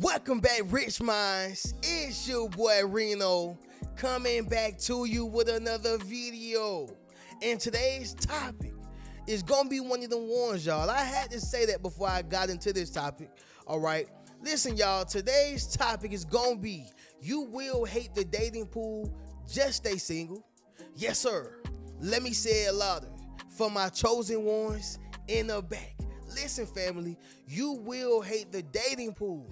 Welcome back, Rich Minds. It's your boy Reno coming back to you with another video. And today's topic is gonna be one of the ones, y'all. I had to say that before I got into this topic. Alright. Listen, y'all, today's topic is gonna be you will hate the dating pool, just stay single. Yes, sir. Let me say it louder. For my chosen ones in the back. Listen, family, you will hate the dating pool.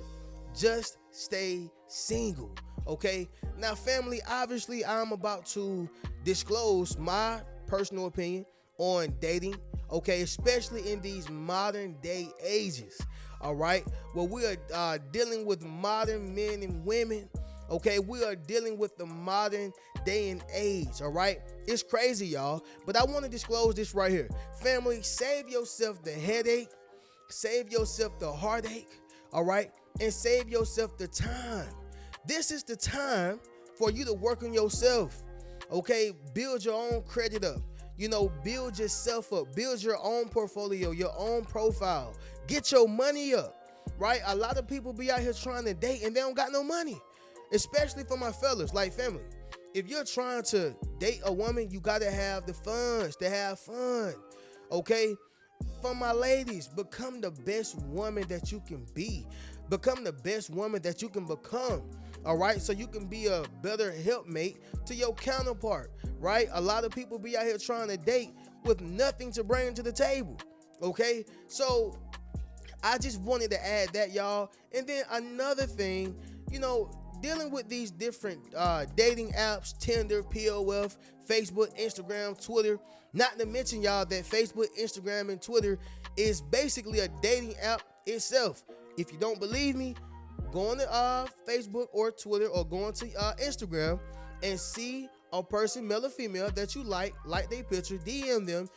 Just stay single, okay? Now, family, obviously, I'm about to disclose my personal opinion on dating, okay? Especially in these modern day ages, all right? Well, we are dealing with modern men and women, okay? We are dealing with the modern day and age, all right? It's crazy, y'all, but I want to disclose this right here. Family, save yourself the headache, save yourself the heartache, all right? And save yourself the time. This is the time for you to work on yourself, okay? Build your own credit up, build yourself up, build your own portfolio, your own profile, get your money up, right? A lot of people be out here trying to date and they don't got no money, especially for my fellas, like family. If you're trying to date a woman, you got to have the funds to have fun, okay? For my ladies, become the best woman that you can be. Become the best woman that you can become, all right? So you can be a better helpmate to your counterpart, right? A lot of people be out here trying to date with nothing to bring to the table, okay? So I just wanted to add that, y'all. And then another thing, dealing with these different dating apps, Tinder, POF, Facebook, Instagram, Twitter, not to mention, y'all, that Facebook, Instagram, and Twitter is basically a dating app itself. If you don't believe me, go on to Facebook or Twitter or go on to Instagram and see a person, male or female, that you like their picture, DM them,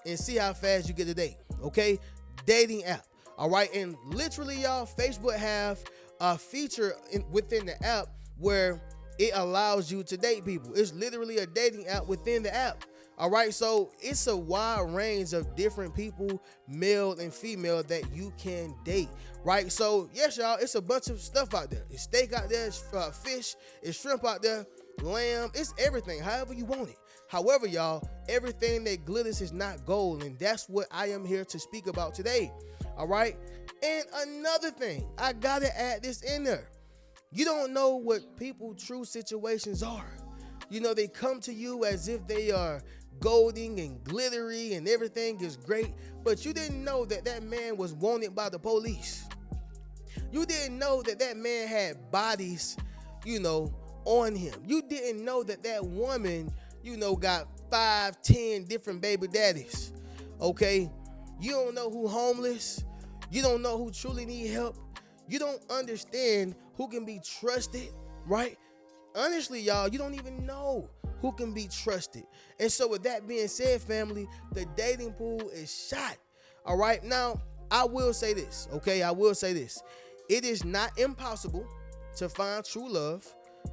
and see how fast you get a date, okay? Dating app, all right? And literally, y'all, Facebook have a feature within the app where it allows you to date people. It's literally a dating app within the app. All right, so it's a wide range of different people, male and female, that you can date, right? So yes, y'all, it's a bunch of stuff out there. It's steak out there, it's fish, it's shrimp out there, lamb, it's everything, however you want it. However, y'all, everything that glitters is not gold, and that's what I am here to speak about today, all right? And another thing, I gotta add this in there. You don't know what people's true situations are. They come to you as if they are golden and glittery and everything is great, but you didn't know that that man was wanted by the police. You didn't know that that man had bodies, on him. You didn't know that that woman, got 5, 10 different baby daddies, okay? You don't know who homeless. You don't know who truly need help. You don't understand who can be trusted, right? Honestly, y'all, you don't even know who can be trusted. And so with that being said, family, the dating pool is shot. All right. Now, I will say this, okay? I will say this. It is not impossible to find true love,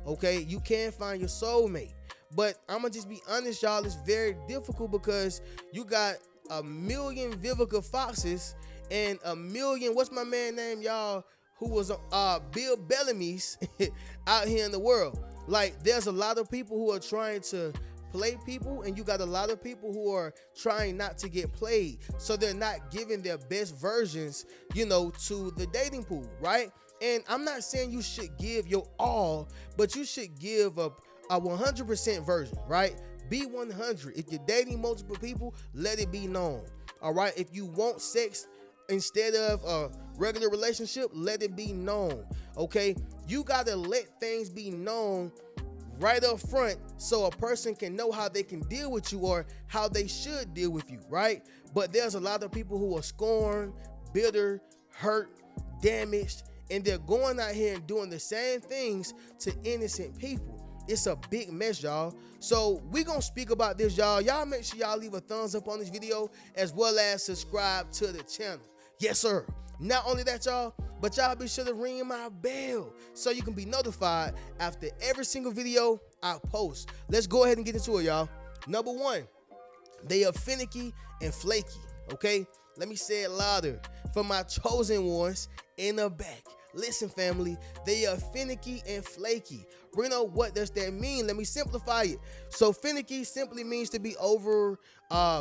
okay? You can find your soulmate. But I'm going to just be honest, y'all, it's very difficult because you got a million Vivica Foxes and a million, what's my man name, y'all, who was Bill Bellamy's out here in the world. Like, there's a lot of people who are trying to play people, and you got a lot of people who are trying not to get played. So they're not giving their best versions, to the dating pool, right? And I'm not saying you should give your all, but you should give a 100% version, right? Be 100. If you're dating multiple people, let it be known, all right? If you want sex instead of a regular relationship, let it be known, okay? You gotta let things be known right up front so a person can know how they can deal with you or how they should deal with you, right? But there's a lot of people who are scorned, bitter, hurt, damaged, and they're going out here and doing the same things to innocent people. It's a big mess, y'all. So we gonna speak about this, y'all. Y'all make sure y'all leave a thumbs up on this video as well as subscribe to the channel. Yes, sir. Not only that, y'all, but y'all be sure to ring my bell so you can be notified after every single video I post. Let's go ahead and get into it, y'all. Number one, they are finicky and flaky, okay? Let me say it louder. For my chosen ones in the back. Listen, family, they are finicky and flaky. Reno, what does that mean? Let me simplify it. So finicky simply means to be over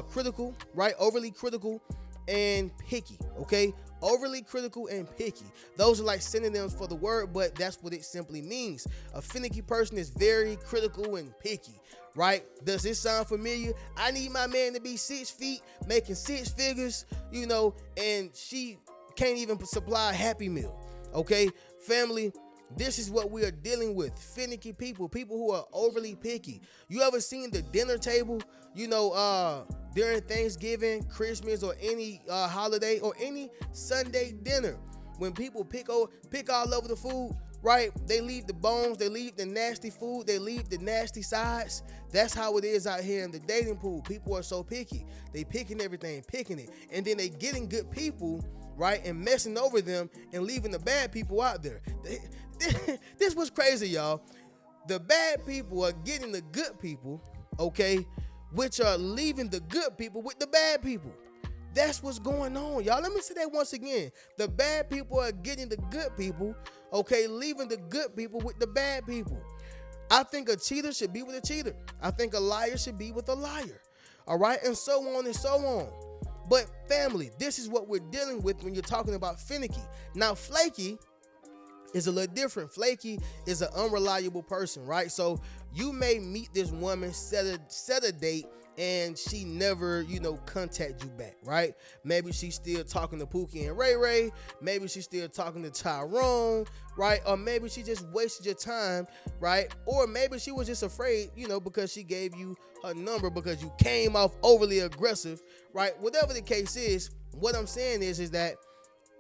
critical, right? Overly critical and picky, okay? Overly critical and picky. Those are like synonyms for the word, but that's what it simply means. A finicky person is very critical and picky, right? Does this sound familiar? I need my man to be 6 feet, making 6 figures, and she can't even supply a Happy Meal, okay? Family, this is what we are dealing with. Finicky people who are overly picky. You ever seen the dinner table, during Thanksgiving, Christmas, or any holiday or any Sunday dinner? When people pick all over the food, right? They leave the bones, they leave the nasty food, they leave the nasty sides. That's how it is out here in the dating pool. People are so picky. They picking everything, picking it. And then they getting good people, right, and messing over them and leaving the bad people out there. This was crazy, y'all. The bad people are getting the good people, okay, which are leaving the good people with the bad people. That's what's going on, y'all. Let me say that once again. The bad people are getting the good people, okay, leaving the good people with the bad people. I think a cheater should be with a cheater. I think a liar should be with a liar, all right, and so on and so on. But family, this is what we're dealing with when you're talking about finicky. Now, flaky is a little different. Flaky is an unreliable person, right? So you may meet this woman, set a date, and she never, contact you back, right? Maybe she's still talking to Pookie and Ray Ray. Maybe she's still talking to Tyrone, right? Or maybe she just wasted your time, right? Or maybe she was just afraid, because she gave you her number because you came off overly aggressive, right? Whatever the case is, what I'm saying is that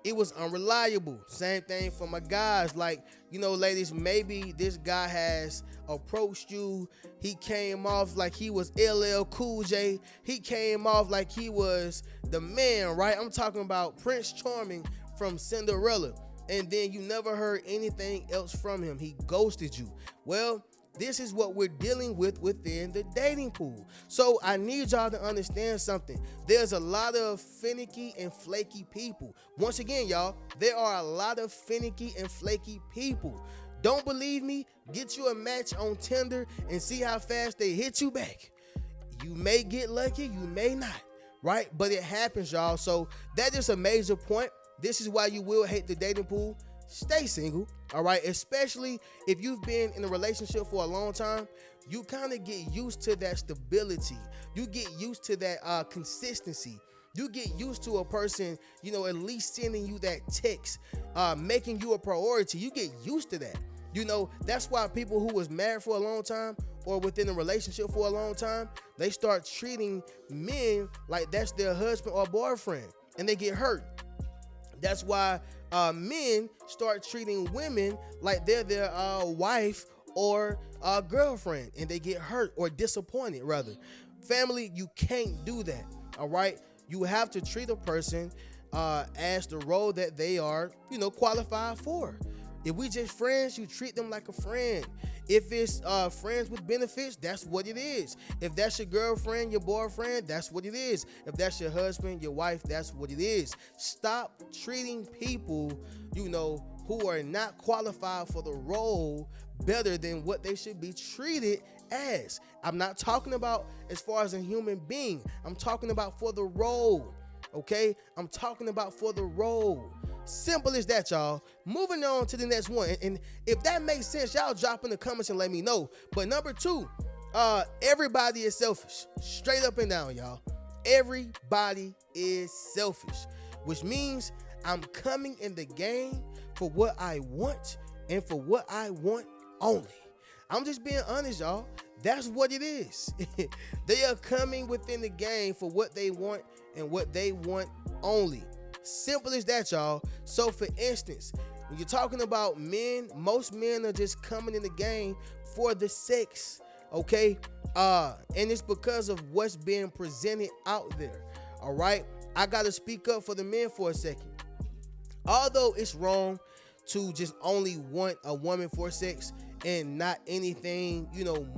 it was unreliable. Same thing for my guys. Like, ladies, maybe this guy has approached you. He came off like he was LL Cool J. He came off like he was the man, right? I'm talking about Prince Charming from Cinderella. And then you never heard anything else from him. He ghosted you. Well, this is what we're dealing with within the dating pool. So I need y'all to understand something. There's a lot of finicky and flaky people. Once again, y'all, there are a lot of finicky and flaky people. Don't believe me? Get you a match on Tinder and see how fast they hit you back. You may get lucky, you may not, right? But it happens, y'all. So that is a major point. This is why you will hate the dating pool. Stay single, all right? Especially if you've been in a relationship for a long time, you kind of get used to that stability. You get used to that consistency. You get used to a person, at least sending you that text, making you a priority. You get used to that. That's why people who was married for a long time or within a relationship for a long time, they start treating men like that's their husband or boyfriend, and they get hurt. That's why men start treating women like they're their wife or girlfriend, and they get hurt or disappointed, rather. Family, you can't do that, all right? You have to treat a person as the role that they are, qualified for. If we just friends, you treat them like a friend. If it's friends with benefits, that's what it is. If that's your girlfriend, your boyfriend, that's what it is. If that's your husband, your wife, that's what it is. Stop treating people, who are not qualified for the role better than what they should be treated as. I'm not talking about as far as a human being. I'm talking about for the role, okay? I'm talking about for the role. Simple as that, y'all. Moving on to the next one. And if that makes sense, y'all drop in the comments and let me know. But number 2, everybody is selfish. Straight up and down, y'all. Everybody is selfish, which means I'm coming in the game for what I want and for what I want only. I'm just being honest, y'all. That's what it is. They are coming within the game for what they want and what they want only. Simple as that, y'all. So for instance, when you're talking about men, most men are just coming in the game for the sex, okay? And it's because of what's being presented out there, all right? I gotta speak up for the men for a second. Although it's wrong to just only want a woman for sex and not anything,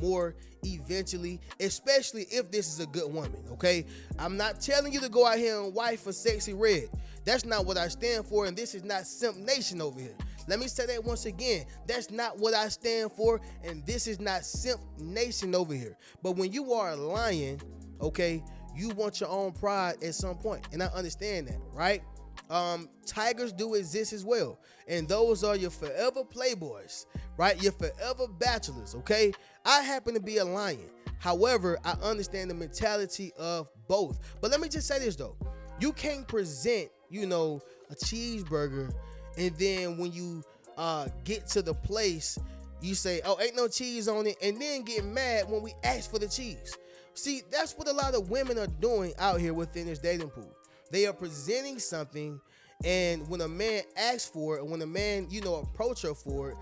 more eventually, especially if this is a good woman, okay? I'm not telling you to go out here and wife a sexy red. That's not what I stand for, and this is not Simp Nation over here. Let me say that once again. That's not what I stand for, and this is not simp nation over here. But when you are a lion, okay, you want your own pride at some point, and I understand that, right? Tigers do exist as well, and those are your forever playboys, right? Your forever bachelors, okay? I happen to be a lion. However, I understand the mentality of both. But let me just say this though. You can't present, a cheeseburger, and then when you get to the place, you say, oh, ain't no cheese on it, and then get mad when we ask for the cheese. See, that's what a lot of women are doing out here within this dating pool. They are presenting something, and when a man asks for it, or when a man, approach her for it,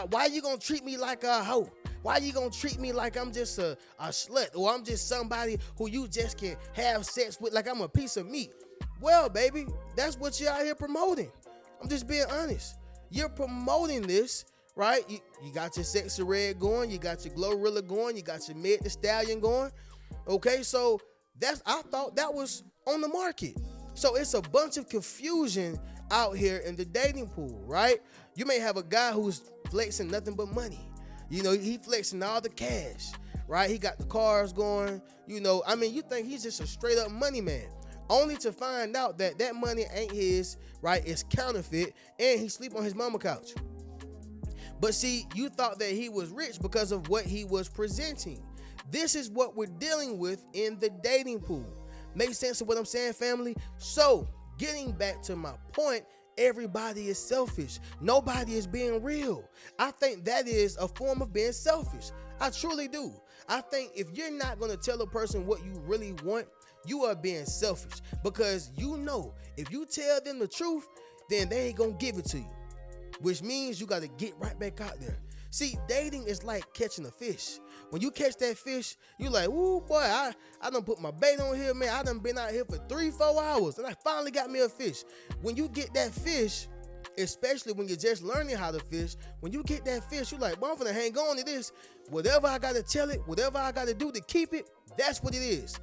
why you gonna treat me like a hoe? Why you gonna treat me like I'm just a slut, or I'm just somebody who you just can have sex with like I'm a piece of meat? Well, baby, that's what you're out here promoting. I'm just being honest. You're promoting this, right? You got your Sexy Red going, you got your Glorilla going, you got your Meg Thee Stallion going. Okay, so I thought that was on the market. So it's a bunch of confusion out here in the dating pool, right? You may have a guy who's flexing nothing but money. He flexing all the cash, right? He got the cars going, you think he's just a straight up money man, only to find out that that money ain't his, right? It's counterfeit, and he sleep on his mama couch. But see, you thought that he was rich because of what he was presenting. This is what we're dealing with in the dating pool. Make sense of what I'm saying, family? So, getting back to my point, everybody is selfish. Nobody is being real. I think that is a form of being selfish. I truly do. I think if you're not going to tell a person what you really want, you are being selfish, because if you tell them the truth, then they ain't going to give it to you, which means you got to get right back out there. See, dating is like catching a fish. When you catch that fish, you like, ooh, boy, I done put my bait on here, man. I done been out here for 3-4 hours, and I finally got me a fish. When you get that fish, especially when you're just learning how to fish, when you get that fish, you like, well, I'm gonna hang on to this. Whatever I got to tell it, whatever I got to do to keep it, that's what it is.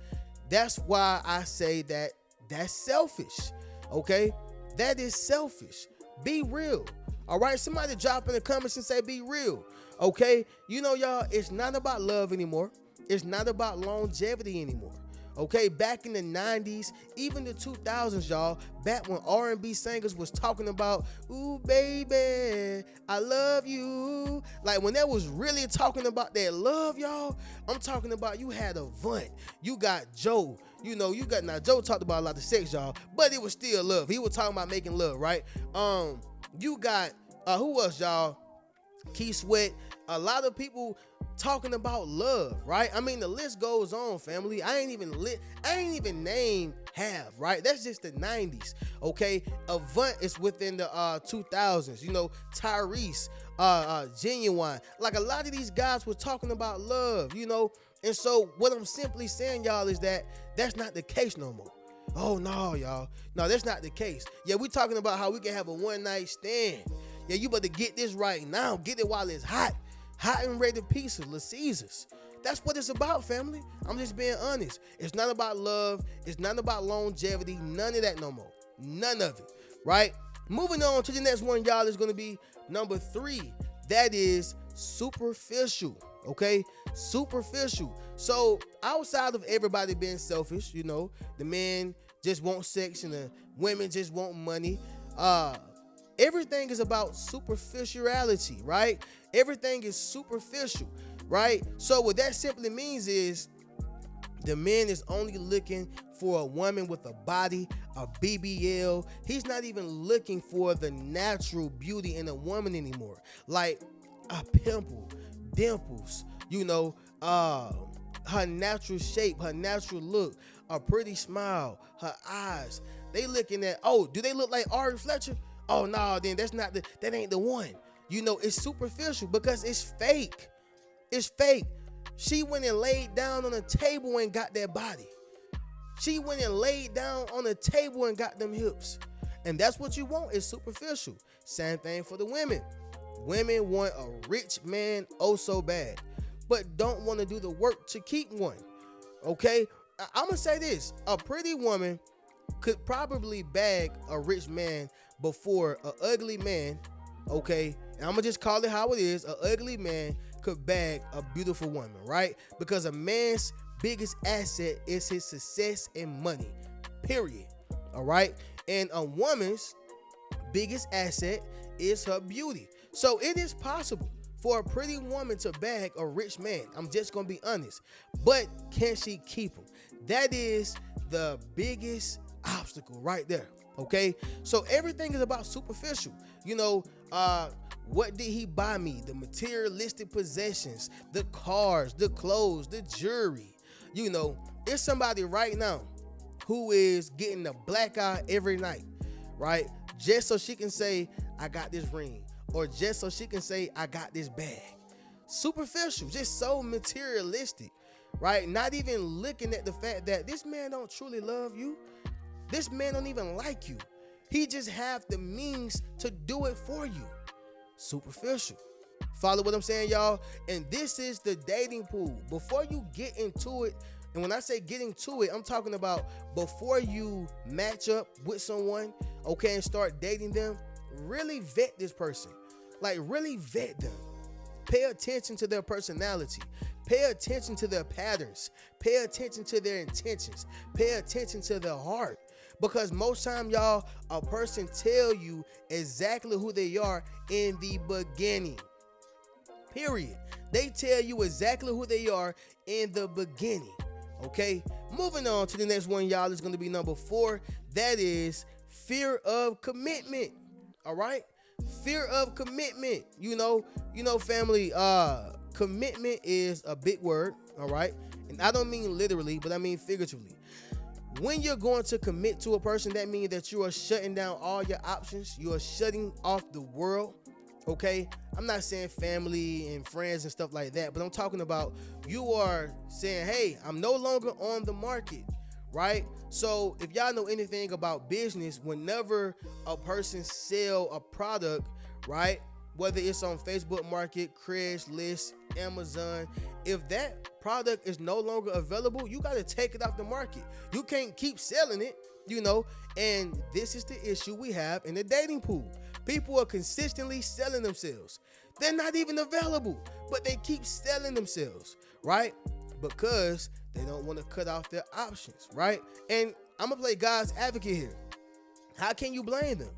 That's why I say that that's selfish, okay? That is selfish. Be real. All right, somebody drop in the comments and say be real, okay? Y'all, it's not about love anymore. It's not about longevity anymore, okay? Back in the 90s, even the 2000s, y'all, back when R&B singers was talking about, ooh, baby, I love you. Like when they was really talking about that love, y'all, I'm talking about you had Avant, you got Joe, Joe talked about a lot of sex, y'all, but it was still love. He was talking about making love, right? You got, who else, y'all? Keith Sweat. A lot of people talking about love, right? I mean, the list goes on, family. I ain't even named half, right? That's just the 90s, okay? Avant is within the 2000s. Tyrese, Genuine. Like a lot of these guys were talking about love, And so what I'm simply saying, y'all, is that that's not the case no more. Oh, no, y'all. No, that's not the case. Yeah, we talking about how we can have a one-night stand. Yeah, you better get this right now. Get it while it's hot. Hot and ready pieces, Little Caesars. That's what it's about, family. I'm just being honest. It's not about love. It's not about longevity. None of that no more. None of it, right? Moving on to the next one, y'all, is going to be number 3. That is superficial, okay? Superficial. So outside of everybody being selfish, the men just want sex and the women just want money. Everything is about superficiality, right? Everything is superficial, right? So what that simply means is the man is only looking for a woman with a body, a BBL. He's not even looking for the natural beauty in a woman anymore. Like a pimple, dimples, her natural shape, her natural look, a pretty smile, her eyes. They looking at, oh, do they look like Ari Fletcher? Oh, no, then that ain't the one. It's superficial because it's fake. It's fake. She went and laid down on a table and got that body. She went and laid down on a table and got them hips. And that's what you want, is superficial. Same thing for the women. Women want a rich man oh so bad, but don't want to do the work to keep one. Okay? I'm going to say this. A pretty woman could probably bag a rich man before an ugly man Okay, and I'm gonna just call it how it is. An ugly man could bag a beautiful woman, right? Because a man's biggest asset is his success and money, period. All right, and a woman's biggest asset is her beauty. So it is possible for a pretty woman to bag a rich man. I'm just gonna be honest. But can she keep him? That is the biggest obstacle right there. Okay, so everything is about superficial. What did he buy me? The materialistic possessions, the cars, the clothes, the jewelry. It's somebody right now who is getting a black eye every night, right? Just so she can say, I got this ring, or just so she can say, I got this bag. Superficial, just so materialistic, right? Not even looking at the fact that this man don't truly love you. This man don't even like you. He just have the means to do it for you. Superficial. Follow what I'm saying, y'all? And this is the dating pool. Before you get into it, and when I say get into it, I'm talking about before you match up with someone, okay, and start dating them, really vet this person. Like, really vet them. Pay attention to their personality. Pay attention to their patterns. Pay attention to their intentions. Pay attention to their heart. Because most time, y'all, a person tell you exactly who they are in the beginning. Period. They tell you exactly who they are in the beginning. Okay? Moving on to the next one, y'all, is going to be number 4. That is fear of commitment. All right? Fear of commitment. Family, commitment is a big word. All right? And I don't mean literally, but I mean figuratively. When you're going to commit to a person, that means that you are shutting down all your options. You are shutting off the world, okay? I'm not saying family and friends and stuff like that, but I'm talking about you are saying, hey, I'm no longer on the market, right? So if y'all know anything about business, whenever a person sell a product, right, whether it's on Facebook Market, Craigslist, Amazon, if that product is no longer available, you got to take it off the market. You can't keep selling it, and this is the issue we have in the dating pool. People are consistently selling themselves. They're not even available, but they keep selling themselves, right? Because they don't want to cut off their options, right? And I'm going to play God's advocate here. How can you blame them?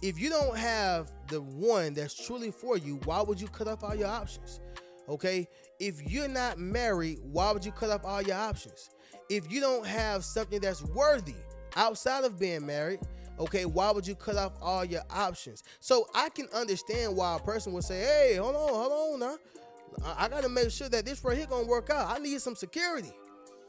If you don't have the one that's truly for you, why would you cut off all your options? Okay? If you're not married, why would you cut off all your options? If you don't have something that's worthy outside of being married, okay, why would you cut off all your options? So I can understand why a person would say, hey, hold on now. I got to make sure that this right here going to work out. I need some security.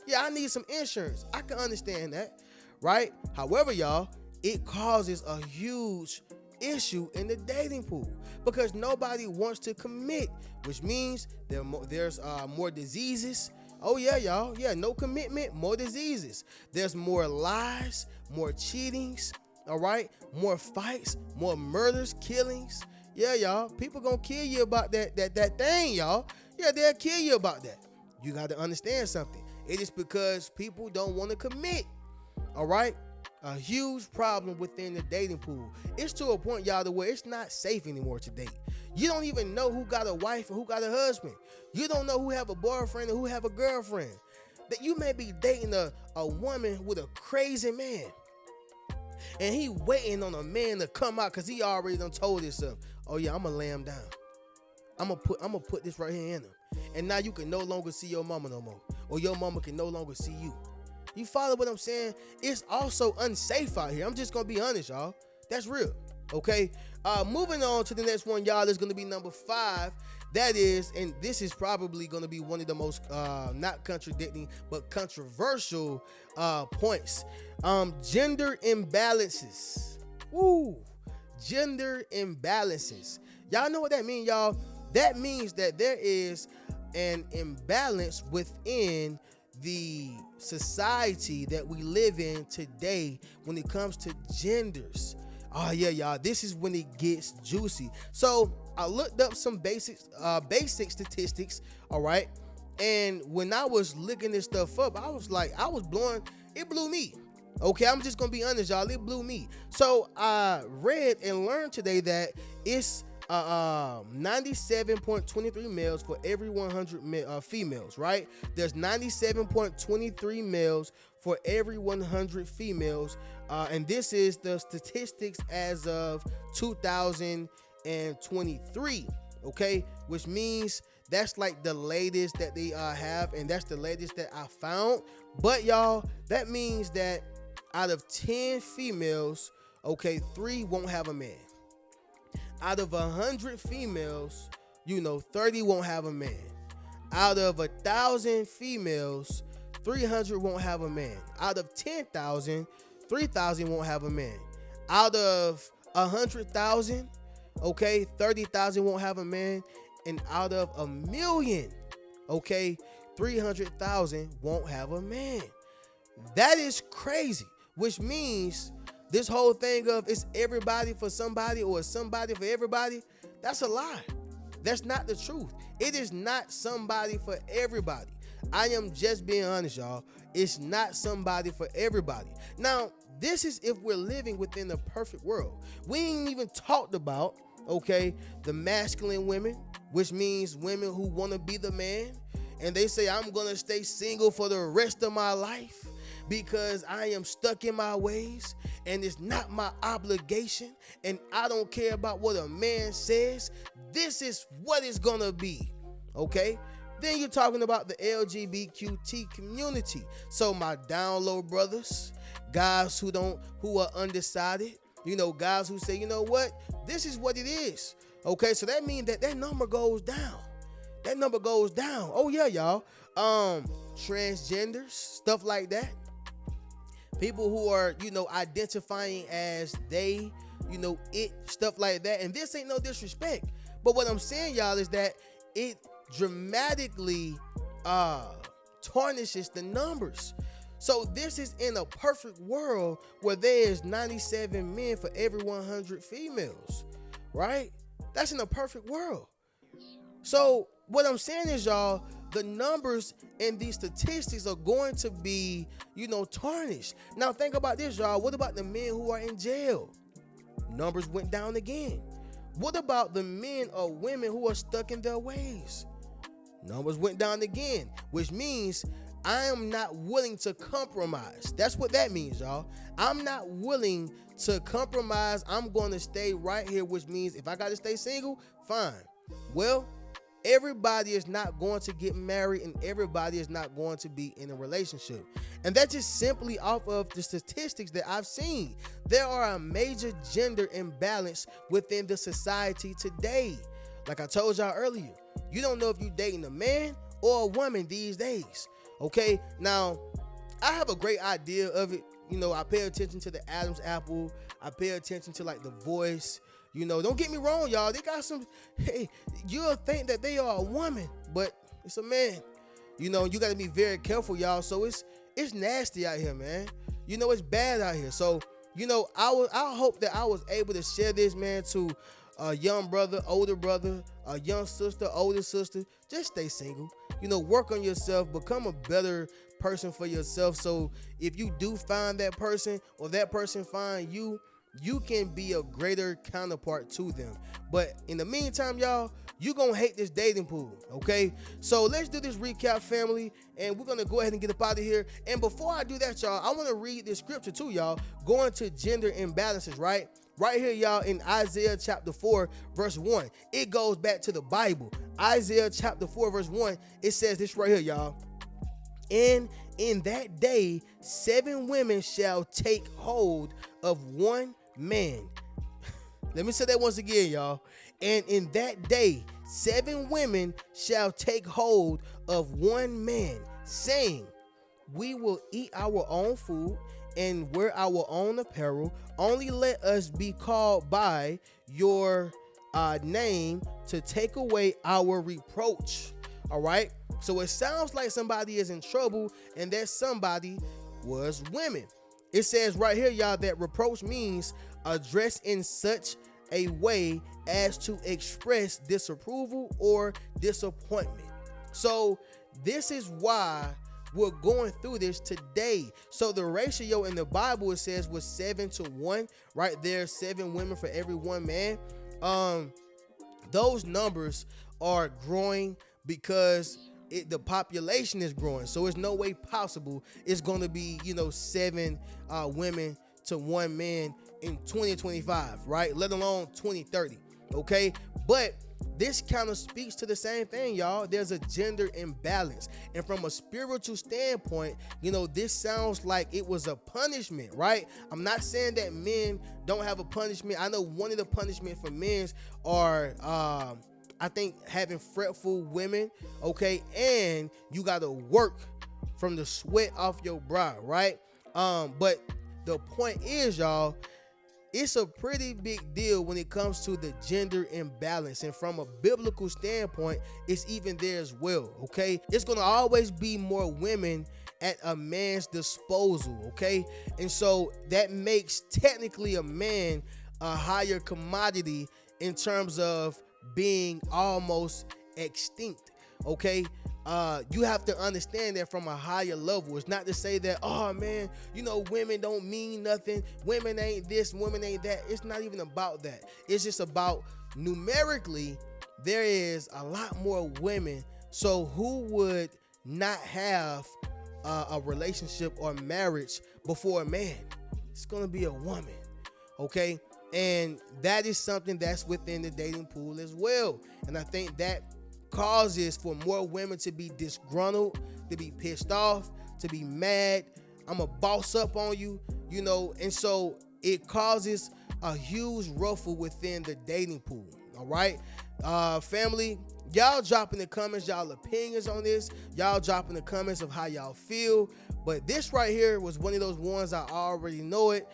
Yeah, I need some insurance. I can understand that, right? However, y'all, it causes a huge issue in the dating pool because nobody wants to commit, which means there's more diseases. Oh yeah, y'all. Yeah, no commitment, more diseases. There's more lies, more cheatings, all right? More fights, more murders, killings. Yeah, y'all. People gonna kill you about that thing, y'all. Yeah, they'll kill you about that. You got to understand something. It is because people don't want to commit, all right? A huge problem within the dating pool. It's to a point, y'all, to where it's not safe anymore to date. You don't even know who got a wife and who got a husband. You don't know who have a boyfriend and who have a girlfriend. That you may be dating a woman with a crazy man, and he waiting on a man to come out because he already done told himself, oh yeah, I'm gonna lay him down. I'm gonna put this right here in him. And now you can no longer see your mama no more, or your mama can no longer see you. You follow what I'm saying? It's also unsafe out here. I'm just gonna be honest, y'all. That's real. Okay. Moving on to the next one, y'all, is gonna be number 5. That is, and this is probably gonna be one of the most not contradicting but controversial points. Gender imbalances. Woo. Gender imbalances. Y'all know what that means, y'all? That means that there is an imbalance within the society that we live in today when it comes to genders. Oh yeah, y'all, this is when it gets juicy. So I looked up some basic statistics, all right? And when I was looking this stuff up, it blew me. Okay, I'm just gonna be honest, y'all, it blew me. So I read and learned today that it's 97.23 males for every 100 females, right? There's 97.23 males for every 100 females, and this is the statistics as of 2023, okay? Which means that's like the latest that they have, and that's the latest that I found. But y'all, that means that out of 10 females, okay, 3 won't have a man. Out of 100 females, 30 won't have a man. Out of 1,000 females, 300 won't have a man. Out of 10,000, 3,000 won't have a man. Out of 100,000, okay, 30,000 won't have a man. And out of 1,000,000, okay, 300,000 won't have a man. That is crazy, which means this whole thing of it's everybody for somebody or somebody for everybody, that's a lie. That's not the truth. It is not somebody for everybody. I am just being honest, y'all. It's not somebody for everybody. Now, this is if we're living within the perfect world. We ain't even talked about, okay, the masculine women, which means women who want to be the man, and they say, I'm going to stay single for the rest of my life because I am stuck in my ways and it's not my obligation and I don't care about what a man says. This is what it's going to be, okay? Then you're talking about the LGBTQ community. So my down low brothers, guys who are undecided, guys who say, you know what, this is what it is. Okay, so that means that number goes down. That number goes down. Oh yeah, y'all. Transgenders, stuff like that. People who are, identifying as they, it, stuff like that. And this ain't no disrespect. But what I'm saying, y'all, is that it dramatically tarnishes the numbers. So this is in a perfect world where there is 97 men for every 100 females, right? That's in a perfect world. So what I'm saying is, y'all, the numbers and these statistics are going to be, tarnished. Now think about this, y'all. What about the men who are in jail? Numbers went down again. What about the men or women who are stuck in their ways? Numbers went down again, which means I am not willing to compromise. That's what that means, y'all. I'm not willing to compromise. I'm going to stay right here, which means if I got to stay single, fine. Well, everybody is not going to get married and everybody is not going to be in a relationship. And that's just simply off of the statistics that I've seen. There are a major gender imbalance within the society today. Like I told y'all earlier, you don't know if you're dating a man or a woman these days. Okay, now I have a great idea of it. I pay attention to the Adam's Apple. I pay attention to like The Voice. Don't get me wrong, y'all. They got some, hey, you'll think that they are a woman, but it's a man. You got to be very careful, y'all. So it's nasty out here, man. It's bad out here. So, I hope that I was able to share this, man, to a young brother, older brother, a young sister, older sister. Just stay single. Work on yourself, become a better person for yourself. So if you do find that person or that person find you, you can be a greater counterpart to them. But in the meantime, y'all, you're going to hate this dating pool, okay? So let's do this recap, family, and we're going to go ahead and get up out of here. And before I do that, y'all, I want to read this scripture too, y'all, going to gender imbalances, right? Right here, y'all, in Isaiah chapter 4, verse 1. It goes back to the Bible. Isaiah chapter 4, verse 1, it says this right here, y'all. And in that day, 7 women shall take hold of one man. Let me say that once again, y'all. And in that day, 7 women shall take hold of one man, saying, we will eat our own food and wear our own apparel. Only let us be called by your name to take away our reproach. All right. So it sounds like somebody is in trouble, and that somebody was women. It says right here, y'all, that reproach means addressed in such a way as to express disapproval or disappointment. So this is why we're going through this today. So the ratio in the Bible, it says, was 7 to 1, right there, 7 women for every 1 man. those numbers are growing because the population is growing. So it's no way possible it's going to be, 7 women to 1 man in 2025, right? Let alone 2030, okay? But this kind of speaks to the same thing, y'all. There's a gender imbalance. And from a spiritual standpoint, this sounds like it was a punishment, right? I'm not saying that men don't have a punishment. I know one of the punishment for men are, I think, having fretful women, okay? And you got to work from the sweat off your brow, right? But the point is, y'all, it's a pretty big deal when it comes to the gender imbalance. And from a biblical standpoint, it's even there as well, okay? It's going to always be more women at a man's disposal, okay? And so that makes technically a man a higher commodity in terms of being almost extinct, okay? You have to understand that from a higher level. It's not to say that, oh man, women don't mean nothing, women ain't this, women ain't that. It's not even about that. It's just about numerically there is a lot more women. So who would not have a relationship or marriage before a man? It's gonna be a woman, okay? And that is something that's within the dating pool as well. And I think that causes for more women to be disgruntled, to be pissed off, to be mad. I'm a boss up on you, and so it causes a huge ruffle within the dating pool. All right, family, y'all drop in the comments y'all opinions on this. Y'all drop in the comments of how y'all feel. But this right here was one of those ones I already know it.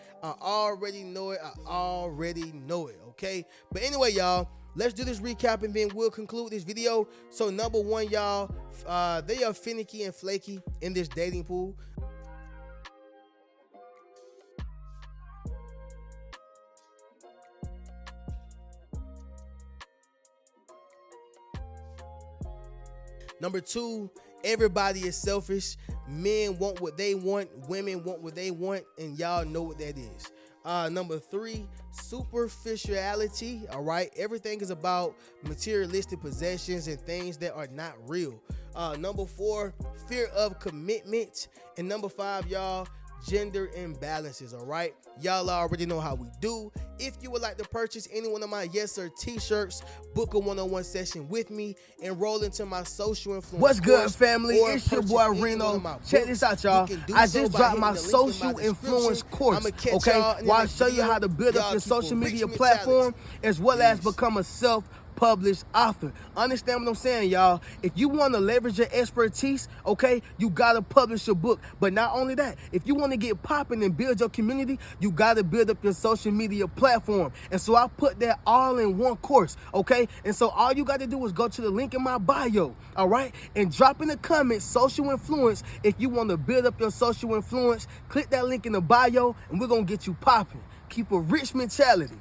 Okay, but anyway, y'all, let's do this recap and then we'll conclude this video. So number one, y'all, they are finicky and flaky in this dating pool. Number two, everybody is selfish. Men want what they want, women want what they want, and y'all know what that is. Number three, superficiality. All right, everything is about materialistic possessions and things that are not real. Number four, fear of commitment. And number five, y'all, gender imbalances. All right, y'all already know how we do. If you would like to purchase any one of my Yes Sir t-shirts, book a one-on-one session with me, enroll into my social influence. What's good, family? It's your boy Reno. Check this out, y'all. I just dropped my social influence course, okay? Where I show you how to build up your social media platform as well as become a self-published author. Understand what I'm saying, y'all? If you want to leverage your expertise, okay, you got to publish your book. But not only that, if you want to get popping and build your community, you got to build up your social media platform. And so I put that all in one course, okay? And so all you got to do is go to the link in my bio, all right? And drop in the comments, social influence. If you want to build up your social influence, click that link in the bio and we're going to get you popping. Keep a rich mentality.